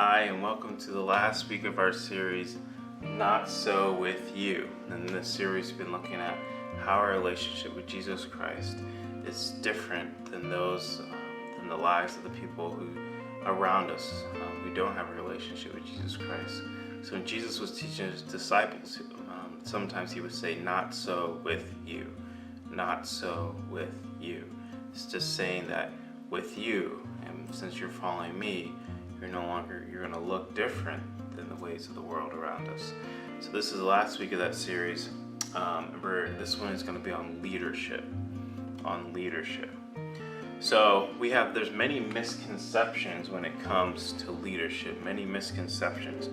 Hi, and welcome to the last week of our series, Not So With You. And in this series, we've been looking at how our relationship with Jesus Christ is different than than the lives of the people who around us who don't have a relationship with Jesus Christ. So when Jesus was teaching his disciples, sometimes he would say, "Not so with you, not so with you." It's just saying that with you, and since you're following me, you're going to look different than the ways of the world around us. So this is the last week of that series. This one is going to be on leadership. So there's many misconceptions when it comes to leadership, many misconceptions.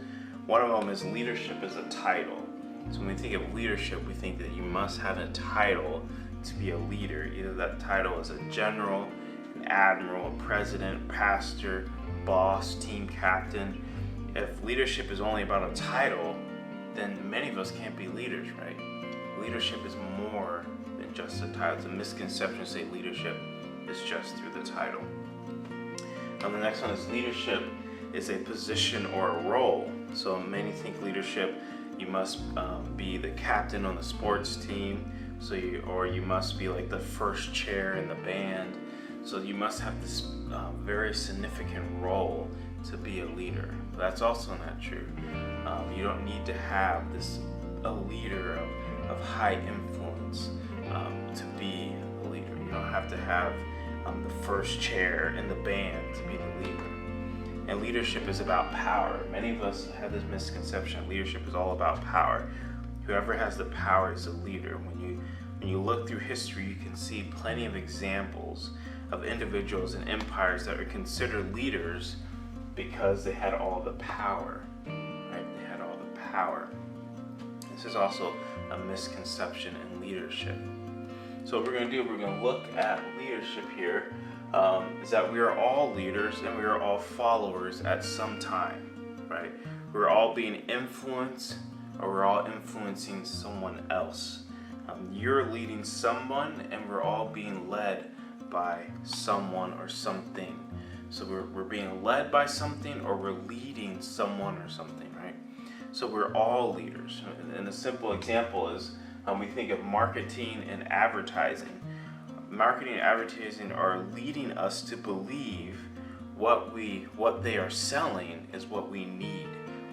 One of them is leadership is a title. So when we think of leadership, we think that you must have a title to be a leader. Either that title is a general, an admiral, a president, pastor, boss, team captain. If leadership is only about a title, then many of us can't be leaders, right? Leadership is more than just a title. It's a misconception to say leadership is just through the title. And the next one is leadership is a position or a role. So many think leadership, you must be the captain on the sports team, or you must be like the first chair in the band. So you must have this very significant role to be a leader. But that's also not true. You don't need to have a leader of high influence to be a leader. You don't have to have the first chair in the band to be the leader. And leadership is about power. Many of us have this misconception leadership is all about power. Whoever has the power is a leader. When you look through history, you can see plenty of examples of individuals and empires that were considered leaders because they had all the power, right? They had all the power. This is also a misconception in leadership. So what we're going to look at leadership here, is that we are all leaders and we are all followers at some time, right? We're all being influenced, or we're all influencing someone else. You're leading someone, and we're all being led by someone or something. So we're being led by something, or we're leading someone or something, right? So we're all leaders. And a simple example is we think of marketing and advertising. Marketing and advertising are leading us to believe what they are selling is what we need.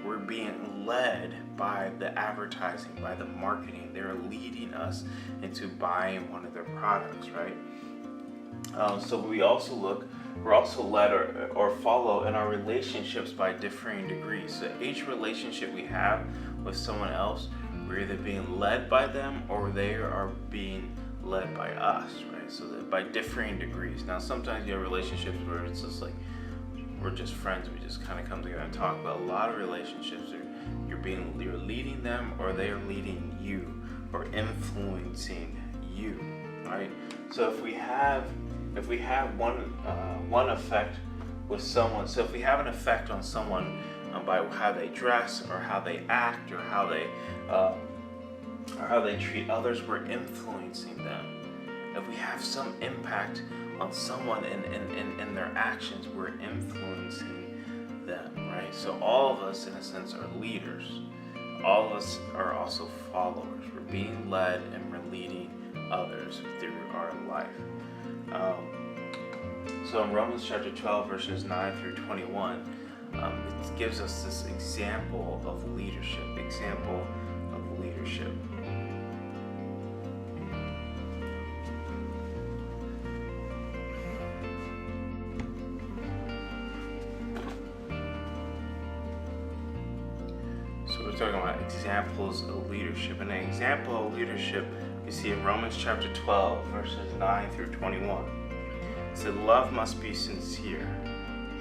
We're being led by the advertising, by the marketing. They're leading us into buying one of their products, right? So we're also led or follow in our relationships by differing degrees. So each relationship we have with someone else, we're either being led by them or they are being led by us, right? So that by differing degrees. Now sometimes you have relationships where it's just like we're just friends, we just kind of come together and talk. But a lot of relationships you're leading them, or they are leading you, or influencing you, right? So if we have one effect with someone, so if we have an effect on someone by how they dress, or how they act, or how they treat others, we're influencing them. If we have some impact on someone in their actions, we're influencing them, right? So all of us, in a sense, are leaders. All of us are also followers. We're being led and we're leading others through our life. So in Romans chapter 12, verses 9 through 21, it gives us this example of leadership. So we're talking about examples of leadership. And an example of leadership you see in Romans chapter 12, verses 9 through 21. It said, "Love must be sincere.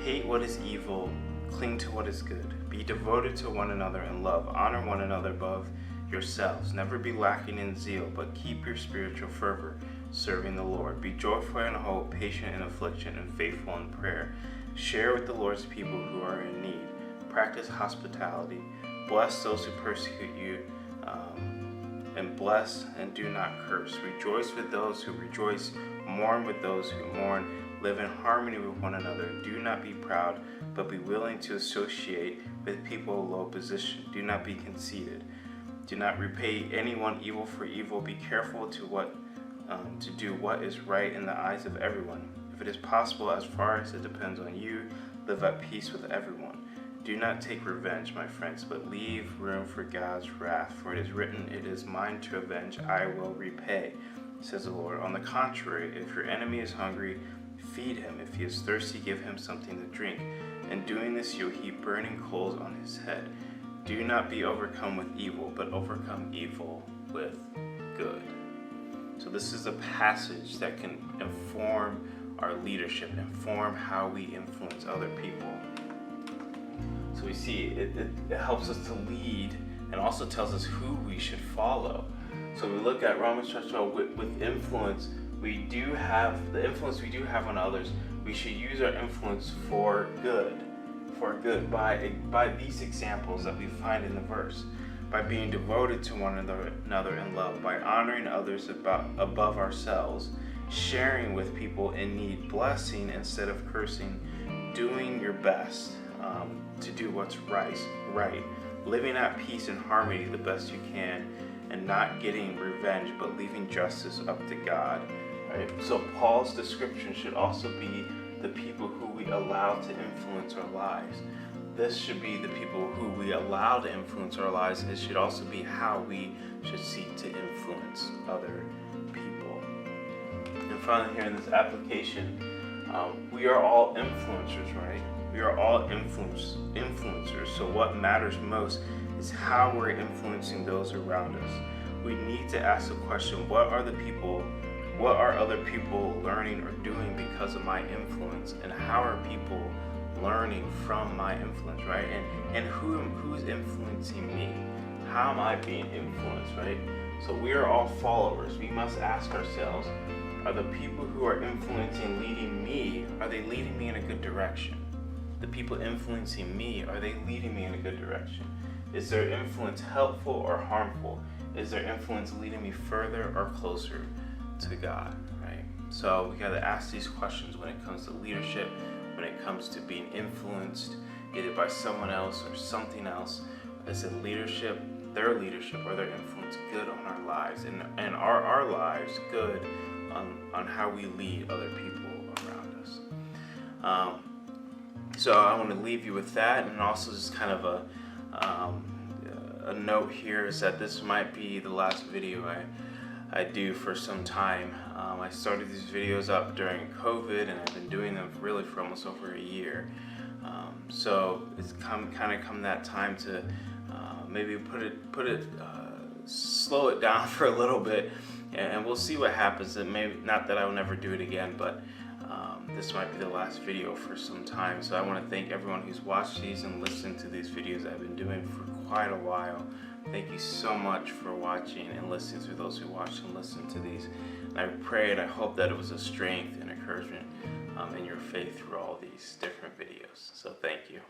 Hate what is evil. Cling to what is good. Be devoted to one another in love. Honor one another above yourselves. Never be lacking in zeal, but keep your spiritual fervor, serving the Lord. Be joyful in hope, patient in affliction, and faithful in prayer. Share with the Lord's people who are in need. Practice hospitality. Bless those who persecute you, and bless and do not curse. Rejoice with those who rejoice. Mourn with those who mourn. Live in harmony with one another. Do not be proud, but be willing to associate with people of low position. Do not be conceited. Do not repay anyone evil for evil. Be careful to do what is right in the eyes of everyone. If it is possible, as far as it depends on you, live at peace with everyone. Do not take revenge, my friends, but leave room for God's wrath. For it is written, "It is mine to avenge, I will repay," says the Lord. On the contrary, if your enemy is hungry, feed him. If he is thirsty, give him something to drink. In doing this, you'll heap burning coals on his head. Do not be overcome with evil, but overcome evil with good. So this is a passage that can inform our leadership, inform how we influence other people. So we see it helps us to lead and also tells us who we should follow. So we look at Romans chapter 12 with influence. We do have the influence we do have on others. We should use our influence for good by these examples that we find in the verse. By being devoted to one another in love, by honoring others above ourselves, sharing with people in need, blessing instead of cursing, doing your best to do what's right, living at peace and harmony the best you can, and not getting revenge, but leaving justice up to God. Right? So Paul's description should also be the people who we allow to influence our lives. This should be the people who we allow to influence our lives. It should also be how we should seek to influence other people. And finally, here in this application, we are all influencers, right? We are all influencers. So what matters most is how we're influencing those around us. We need to ask the question, what are other people learning or doing because of my influence? And how are people learning from my influence, right? And who's influencing me? How am I being influenced, right? So we are all followers. We must ask ourselves, are the people who are influencing, leading me, are they leading me in a good direction? The people influencing me, are they leading me in a good direction? Is their influence helpful or harmful? Is their influence leading me further or closer to God, right? So we got to ask these questions when it comes to leadership, when it comes to being influenced either by someone else or something else. Is it leadership, their leadership, or their influence good on our lives? And are our lives good on how we lead other people around us? So I want to leave you with that, and also just kind of a note here is that this might be the last video I do for some time. I started these videos up during COVID, and I've been doing them really for almost over a year. So it's come that time to maybe slow it down for a little bit, and we'll see what happens. And maybe not that I will never do it again, but this might be the last video for some time. So I want to thank everyone who's watched these and listened to these videos I've been doing for quite a while. Thank you so much for watching and listening, to those who watched and listened to these. And I pray and I hope that it was a strength and encouragement in your faith through all these different videos. So thank you.